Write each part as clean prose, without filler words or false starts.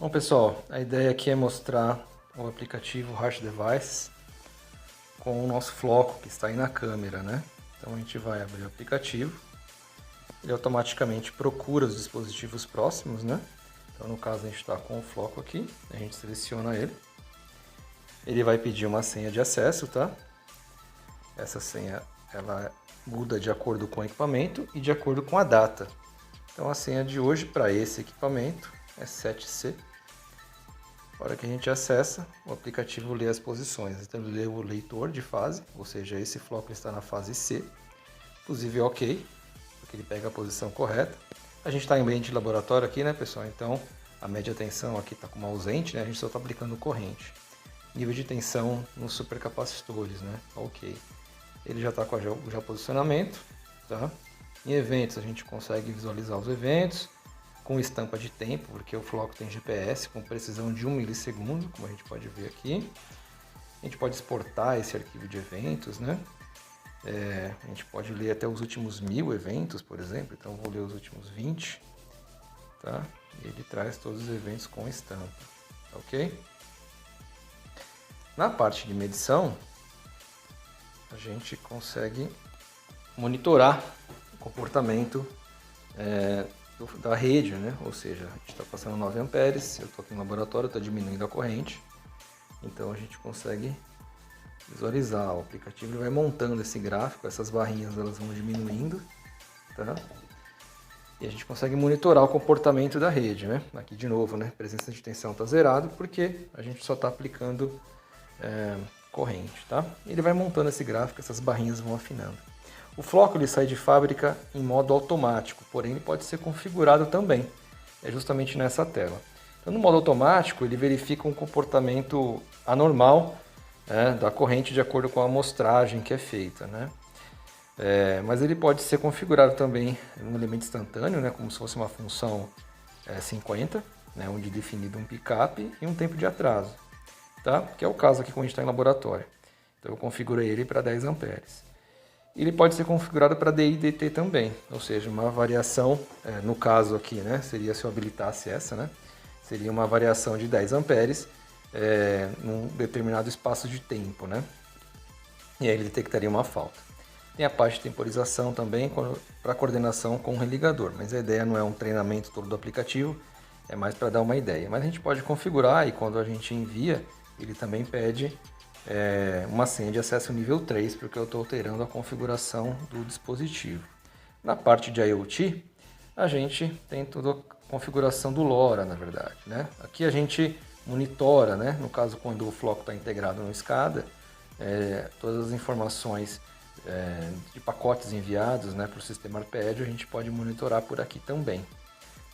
Bom pessoal, a ideia aqui é mostrar o aplicativo Harsh Devices com o nosso floco que está aí na câmera, né? Então a gente vai abrir o aplicativo, ele automaticamente procura os dispositivos próximos, né? Então no caso a gente está com o floco aqui, a gente seleciona ele, ele vai pedir uma senha de acesso, tá? Essa senha ela muda de acordo com o equipamento e de acordo com a data. Então a senha de hoje para esse equipamento é 7C. Na hora que a gente acessa, o aplicativo lê as posições. Então ele lê o leitor de fase, ou seja, esse floco está na fase C. Inclusive OK, porque ele pega a posição correta. A gente está em ambiente de laboratório aqui, né pessoal? Então a média tensão aqui está como ausente, né? A gente só está aplicando corrente. Nível de tensão nos supercapacitores, né? OK. Ele já está com o posicionamento, tá? Em eventos a gente consegue visualizar os eventos com estampa de tempo, porque o floco tem GPS com precisão de 1 milissegundo, como a gente pode ver aqui. A gente pode exportar esse arquivo de eventos, né? A gente pode ler até os últimos 1000 eventos, por exemplo, então vou ler os últimos 20, tá? Ele traz todos os eventos com estampa, ok? Na parte de medição, a gente consegue monitorar o comportamento da rede, né? Ou seja, a gente está passando 9 amperes, eu estou aqui no laboratório, está diminuindo a corrente, então a gente consegue visualizar, o aplicativo vai montando esse gráfico, essas barrinhas elas vão diminuindo, tá? E a gente consegue monitorar o comportamento da rede, né? Aqui de novo, né? Presença de tensão está zerado porque a gente só está aplicando corrente, tá? Ele vai montando esse gráfico, essas barrinhas vão afinando. O floco ele sai de fábrica em modo automático, porém ele pode ser configurado também, é justamente nessa tela. Então no modo automático ele verifica um comportamento anormal, né, da corrente de acordo com a amostragem que é feita, né? Mas ele pode ser configurado também em um elemento instantâneo, né, como se fosse uma função 50, né, onde definido um pick-up e um tempo de atraso, tá? Que é o caso aqui quando a gente está em laboratório. Então eu configurei ele para 10 amperes. Ele pode ser configurado para DI e DT também, ou seja, uma variação, no caso aqui, né, seria se eu habilitasse essa, né, seria uma variação de 10 amperes num determinado espaço de tempo, né, e aí ele detectaria uma falta. Tem a parte de temporização também para coordenação com o religador, mas a ideia não é um treinamento todo do aplicativo, é mais para dar uma ideia. Mas a gente pode configurar e quando a gente envia, ele também pede uma senha de acesso nível 3, porque eu estou alterando a configuração do dispositivo. Na parte de IoT, a gente tem toda a configuração do LoRa, na verdade, né? Aqui a gente monitora, né? No caso, quando o floco está integrado no SCADA, todas as informações de pacotes enviados, né, para o sistema Arpeggio, a gente pode monitorar por aqui também,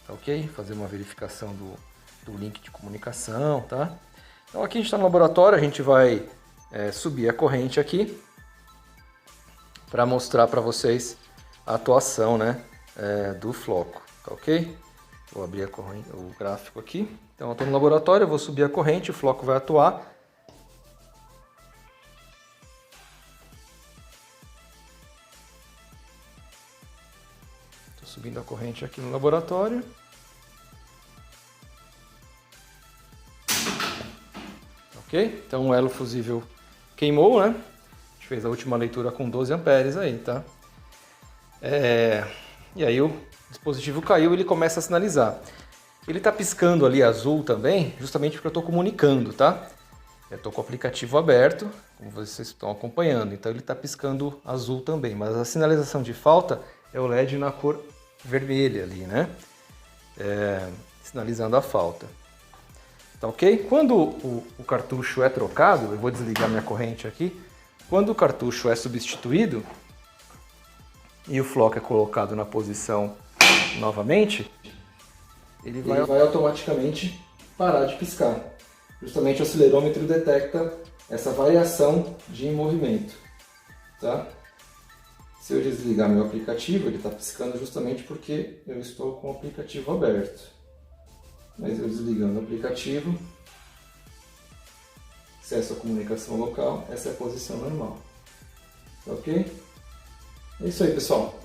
tá ok? Fazer uma verificação do link de comunicação, tá? Então aqui a gente está no laboratório, a gente vai subir a corrente aqui para mostrar para vocês a atuação, né, do floco, tá ok? Vou abrir o gráfico aqui. Então eu estou no laboratório, eu vou subir a corrente, o floco vai atuar. Estou subindo a corrente aqui no laboratório. Ok? Então o elo fusível queimou, né? A gente fez a última leitura com 12 amperes aí, tá? E aí o dispositivo caiu e ele começa a sinalizar. Ele está piscando ali azul também, justamente porque eu estou comunicando, tá? Eu estou com o aplicativo aberto, como vocês estão acompanhando, então ele está piscando azul também, mas a sinalização de falta é o LED na cor vermelha ali, né? Sinalizando a falta. Tá ok? Quando o cartucho é trocado, eu vou desligar minha corrente aqui. Quando o cartucho é substituído e o floco é colocado na posição novamente, ele vai automaticamente parar de piscar. Justamente o acelerômetro detecta essa variação de movimento, tá? Se eu desligar meu aplicativo, ele está piscando justamente porque eu estou com o aplicativo aberto. Mas eu desligando o aplicativo, acesso à comunicação local, essa é a posição normal. Ok? É isso aí, pessoal.